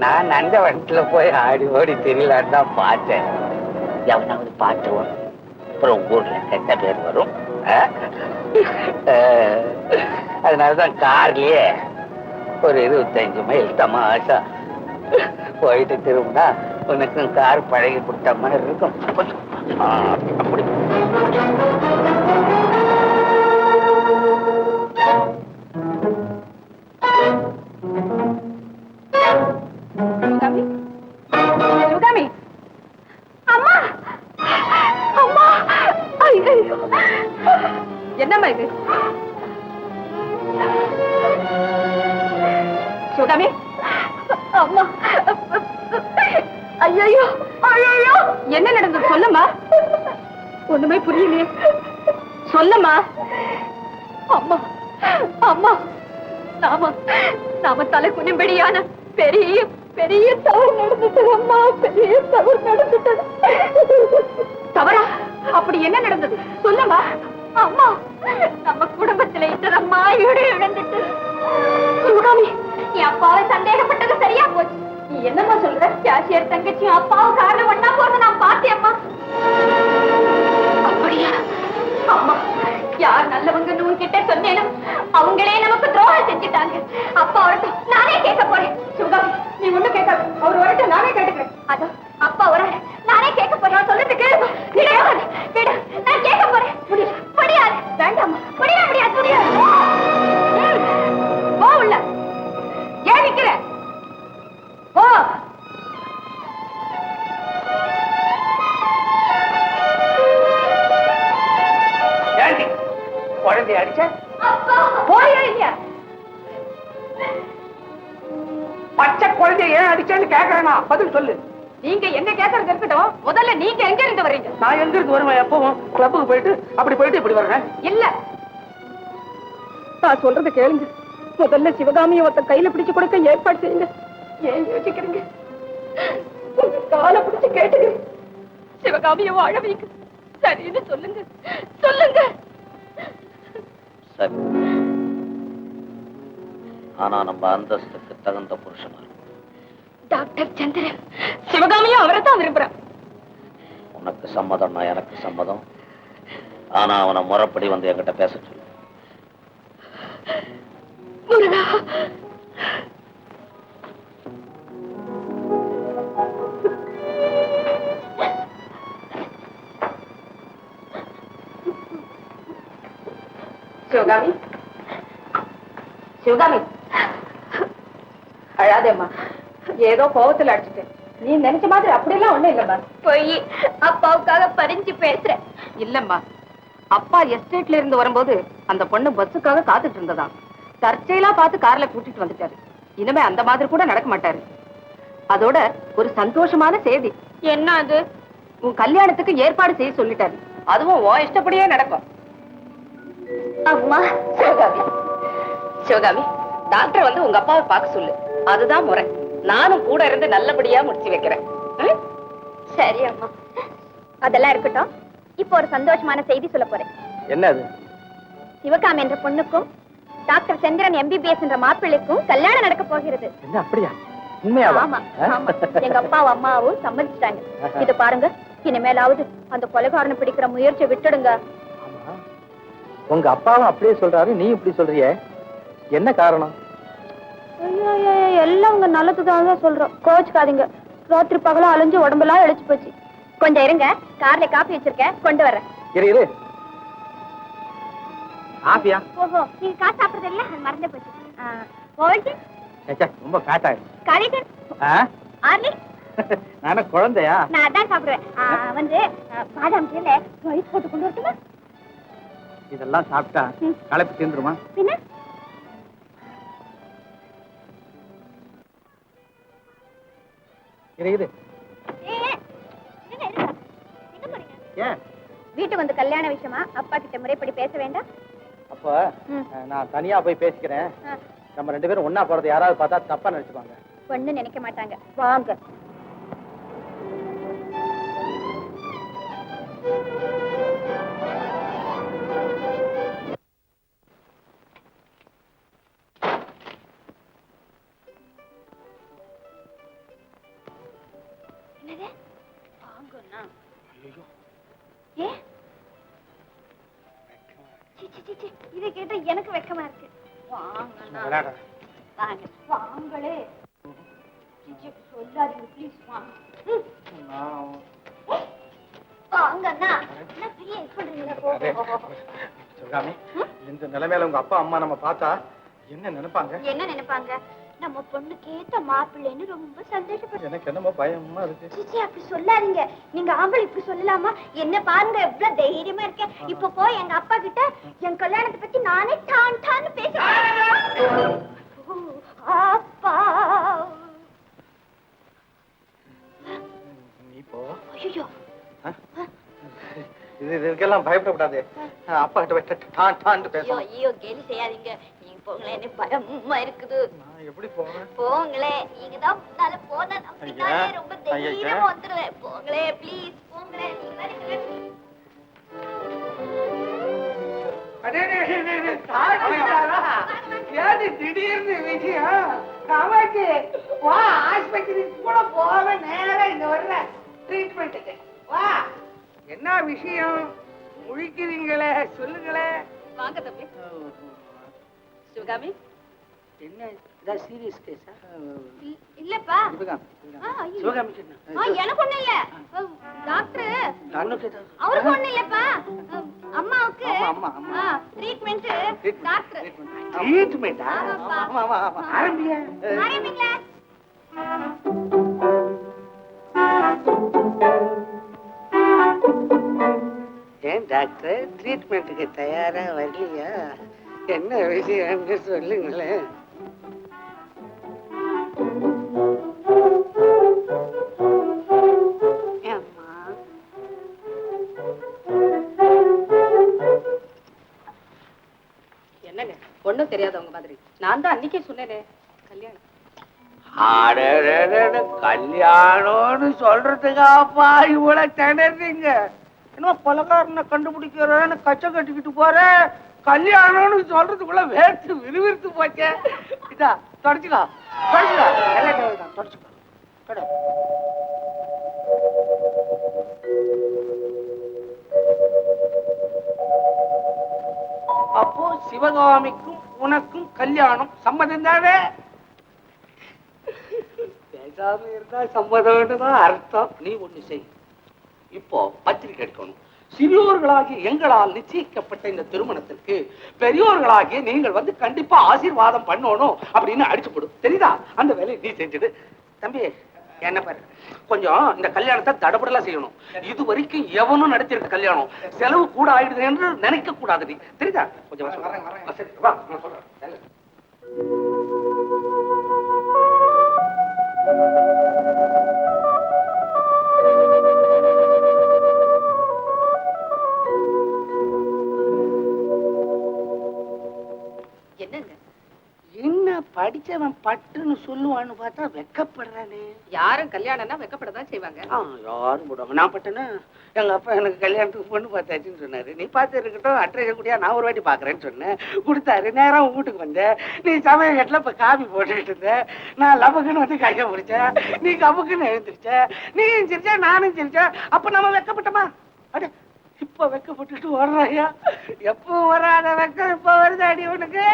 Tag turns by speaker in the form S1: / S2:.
S1: நான் நந்தவனத்துல போய் ஆடி ஓடி திரியலான்னு தான் பார்த்தேன். எவனாவது பார்த்துவோம், அப்புறம் ஊர்ல கெட்ட பேர் வரும். அதனாலதான் கார்லயே ஒரு 25 மைல் தமாஷா போயிட்டு திரும்பினா உனக்கும் கார் பழகி கொடுத்த மாதிரி இருக்கும். அப்படி
S2: என்னம்மா இது? சிவகாமி, அம்மா, ஐயோ ஐயோ, என்ன நடந்தது சொல்லம்மா. ஒண்ணுமே புரியலையே, சொல்லம்மா. அம்மா அம்மா, நாம தலை குனிம்படியான பெரிய பெரிய தவறு நடந்துட்டது அம்மா, பெரிய தவறு நடந்துட்டது. தவறா? அப்படி என்ன நடந்தது சொல்லம்மா. அம்மா, நம்ம குடும்பத்துல இட்டதம்மா ஈடு இழந்துட்டு. சிவகாமி, என் அப்பாவை சந்தேகப்பட்டது சரியா போச்சு. நீ என்னம்மா சொல்ற? கேஷியர் தங்கச்சியும் அப்பாவும் காரணம் ஒண்ணா போறது நான் பார்த்தேம்மா. அப்படியா? அம்மா, யார் நல்லவங்கன்னு உன்கிட்ட சொன்னேனும் அவங்களே நமக்கு துரோகம் செஞ்சுட்டாங்க. அப்பா வரட்டும், நானே கேட்க போறேன். சிவகாமி, நீ ஒண்ணும் கேட்காது, அவர் வரட்டும், நானே கேட்டுக்கிறேன். அதோ அப்பா வர, நானே கேட்க போறேன். நான் சொல்றது கேளு. நான் கேட்க போறேன். முடியாது. வேண்டாமா, முடியாது. போ உள்ள. ஏன் நிக்கிற? போ.
S1: குழந்தைய அடிச்ச
S2: போய் இல்லையா?
S1: பச்சை குழந்தைய ஏன் அடிச்சேன்னு கேக்குறேனா? பதில் சொல்லு.
S2: நீங்க எங்க கேக்குறது இருக்கட்டும், முதல்ல நீங்க எங்க இருந்து வர்றீங்க?
S1: நான் எங்க இருந்து வருவேன்? எப்பவும் கிளப்புக்கு போயிட்டு இப்படி வர்றேன்.
S2: இல்ல, நான் சொல்றது கேளுங்க. முதல்ல சிவகாமியை ஒருத்த கையில பிடிச்சு கொடுக்க ஏற்பாடு செய்யுங்க. ஏன் யோசிக்கிறீங்க? காலை பிடிச்சு கேட்டுக்கிறேன். சிவகாமியை வாழ வைக்க சரின்னு சொல்லுங்க.
S3: சரி, ஆனா நம்ம அந்தஸ்துக்கு தகுந்த புருஷனா
S2: டாக்டர் சந்திரன் சிவகாமியும் அவரை தான் விரும்புறான்.
S3: உனக்கு சம்மதம்னா எனக்கு சம்மதம். ஆனா அவனை முறைப்படி வந்து என்கிட்ட பேச சொல்லு.
S2: சிவகாமி, அழாதேம்மா. ஏதோ கோபத்துல அடிச்சுட்டேன். நீ நினைச்ச மாதிரி அப்படியெல்லாம் ஒண்ணும் இல்லம்மா. போய் அப்பாவுக்காக பறிஞ்சு பேசுறேன். இல்லம்மா, அப்பா எஸ்டேட்ல இருந்து வரும்போது அந்த பொண்ணு பஸ்ஸுக்காக காத்துட்டு இருந்ததா. தற்செயலா பார்த்து கார்ல கூட்டிட்டு வந்துட்டாரு. இனிமே அந்த மாதிரி கூட நடக்க மாட்டாரு. அதோட ஒரு சந்தோஷமான செய்தி. என்ன அது? உன் கல்யாணத்துக்கு ஏற்பாடு செய்ய சொல்லிட்டாரு. அதுவும் உன் இஷ்டப்படியே நடக்கும். அம்மா, சிவகாமி, டாக்டர் வந்து உங்க அப்பாவை பார்க்க சொல்லு. அதுதான் முறை. நானும் கூட இருந்து நல்லபடியா முடிச்சு வைக்கிறேன். சரி அம்மா. அதெல்லாம் இருக்கட்டும். இப்போ ஒரு சந்தோஷமான செய்தி சொல்ல போறேன்.
S1: என்ன அது?
S2: சிவகாமி என்ற பொண்ணுக்கும் டாக்டர் சந்திரன் MBBS என்ற மாப்பிள்ளைக்கும் கல்யாணம் நடக்க போகிறது.
S1: என்ன அப்படியா? உண்மையாவா?
S2: ஆமா. எங்க அப்பாவும் அம்மாவும் சம்மதிச்சிட்டாங்க. இது பாருங்க, இனிமேலாவது அந்த கொலைகாரனை பிடிக்கிற முயற்சியை விட்டுடுங்க.
S1: உங்க அப்பாவும் அப்படியே சொல்றாரு, நீ இப்படி சொல்றிய, என்ன காரணம்?
S2: எல்லாம் உங்க நல்லதுதான் சொல்றோம். கோச்சுக்காதீங்க. ராத்திரி பகலும் அலைஞ்சு உடம்பெல்லாம் இழைச்சு போச்சு. கொஞ்சம் இருங்க, கார்ல காப்பி வச்சிருக்கேன், கொண்டு வரேன்.
S1: இரு. காப்பியா?
S2: ஓஹோ, நீங்க காசு சாப்பிடுறது இல்ல, அது மறந்தே போச்சு.
S1: ரொம்ப ஃபேட் ஆயிடும்.
S2: காலிடன் ஆர்லி,
S1: நானே குழந்தையா?
S2: நான் அதான் சாப்பிடுவேன். வந்து பாதாம் கீழே ரைஸ் போட்டு கொண்டு வரட்டுமா?
S1: இதெல்லாம் சாப்பிட்டா களைப்பு தீந்துருமா?
S2: பின்ன
S1: இரு.
S2: வீட்டு வந்து கல்யாண விஷயமா அப்பா கிட்ட முறைப்படி பேச வேண்டாம்.
S1: அப்ப நான் தனியா போய் பேசிக்கிறேன். நம்ம 2 பேரும் ஒன்னா போறது யாராவது பார்த்தா தப்பா நினைச்சுப்பாங்க.
S2: ஒண்ணு நினைக்க மாட்டாங்க. வாங்க. வாங்க வாங்கண்ணா. ஏ இதை கேட்டா எனக்கு வெக்கமா இருக்கு. வாங்கண்ணா வாங்க வாங்களே. சொல்லாதீங்க ப்ளீஸ். வாங்கண்ணா என்ன பெரிய ஹெல்ப் பண்றீங்களா?
S4: சிவகாமி, இந்த நிலைமையில உங்க அப்பா அம்மா நம்ம பார்த்தா என்ன நினைப்பாங்க?
S2: என்ன நினைப்பாங்க? நம்ம பொண்ணுக்கு ஏத்த மாப்பிள்ளைன்னு ரொம்ப சந்தோஷப்பட்டு.
S4: எனக்கு என்னமோ பயமா இருக்கு.
S2: சிச்சி அப்படி சொல்லாதீங்க. நீங்க ஆம்பளை இப்படி சொல்லலாமா? என்ன பாருங்க எவ்வளவு தைரியமா இருக்கேன். இப்ப போய் எங்க அப்பா கிட்ட என் கல்யாணத்தை பத்தி நானே டான் டான்னு பேசுறேன். அப்பா
S4: நீ போ.
S2: ஐயோ
S4: இதுக்கெல்லாம் பயப்படக்கூடாது. அப்பா கிட்ட டான் டான் பேச.
S2: ஐயோ கேலி செய்யாதீங்க. நீங்க போங்களேன், எனக்கு பயமா இருக்குது.
S4: நான் எப்படி போவேன்?
S2: போங்களே, நீங்க தான் முன்னால போனா நான் ரொம்ப தைரியமா வந்துருவேன். போங்களே ப்ளீஸ் போங்களே. நீங்க தான்
S5: திடீர்னு விஷயம் நமக்கு வா, ஆஸ்பத்திரிக்கு கூட போக நேரம் இங்க வர்ற ட்ரீட்மெண்ட்டுக்கு வா. என்ன விஷயம் முழிக்கிறீங்களே, சொல்லுங்களே.
S2: வாங்க தம்பி. சிவகாமி
S5: என்ன இதா சீரியஸ் கேஸா?
S2: இல்லப்பா.
S5: சிவகாமி
S2: எனக்கு ஒண்ணு இல்ல. டாக்டர் அவருக்கு ஒண்ணு இல்லப்பா. அம்மாவுக்கு ட்ரீட்மெண்ட். டாக்டர்
S5: ட்ரீட்மெண்டா? ஆரம்பிங்க.
S2: ஆரம்பிங்களா?
S5: ஏன் டாக்டர் ட்ரீட்மெண்ட்டுக்கு தயாரா வரலையா? என்ன விஷயம்னு சொல்லுங்களேன்.
S2: என்னங்க ஒண்ணும் தெரியாதவங்க மாதிரி. நான் தான் அன்னைக்கே சொன்னேனே கல்யாணம்.
S5: கல்யாணம்னு சொல்றதுக்காப்பா இவ்வளவு திணறீங்க? என்ன பலகாரனை கண்டுபிடிக்கிறேன்னு கச்சை கட்டிக்கிட்டு போற, கல்யாணம்னு சொல்றதுக்குள்ள வேர்த்து விறுவிறுத்து போச்சே. இதா தொடச்சுக்கோ தொடச்சுக்கோ. அப்போ சிவகாமிக்கும் உனக்கும் கல்யாணம் சம்மதம் தானே? பேசாம இருந்தா சம்மதம்னு தான் அர்த்தம்.
S3: நீ ஒண்ணு செய். இப்போ பத்திரிக்கை எடுக்கணும். சிறியோர்களாகிய எங்களால் நிச்சயிக்கப்பட்ட இந்த திருமணத்திற்கு பெரியோர்களாகிய நீங்கள் வந்து கண்டிப்பா ஆசீர்வாதம் பண்ணணும் அப்படின்னு அடிச்சு போடு. தெரியுதா? அந்த வேலையை நீ செஞ்சுடு. தம்பி என்ன பாரு, கொஞ்சம் இந்த கல்யாணத்தை தடபடலாம் செய்யணும். இது வரைக்கும் எவனும் நடத்திருக்க கல்யாணம் செலவு கூட ஆயிடுது என்று நினைக்க கூடாது. நீ தெரியுதா? கொஞ்சம் வா, நான் சொல்றேன்.
S2: என்னங்க
S5: என்ன படிச்சவன் பட்டுன்னு சொல்லுவான்னு பார்த்தா வெக்கப்படுறானே.
S2: யாரும் கல்யாணம்னா வெக்கப்படதான் செய்வாங்க.
S5: யாரும் போடுவாங்க. நான் பட்டேன்னா எங்க அப்பா எனக்கு கல்யாணத்துக்கு பொண்ணு பார்த்தாச்சுன்னு சொன்னாரு. நீ பார்த்து இருக்கட்டும், அட்ரஸ் கூடியா நான் ஒரு வாட்டி பாக்குறேன்னு சொன்னேன். கொடுத்தாரு. நேரம் வீட்டுக்கு வந்தேன். நீ சமய கட்டில இப்ப காபி போட்டுக்கிட்டு இருந்த. நான் லபக்குன்னு வந்து கையை பிடிச்சேன். நீ கபுக்குன்னு எழுந்திருச்ச. நீ சிரிச்சா நானும் சிரிச்சேன். அப்ப நம்ம வெக்கப்பட்டோமா? அட இப்ப வெக்கப்பட்டுட்டு வர்றாயா? எப்போ வராத வெக்கம் இப்ப வருது அடி உனக்கு.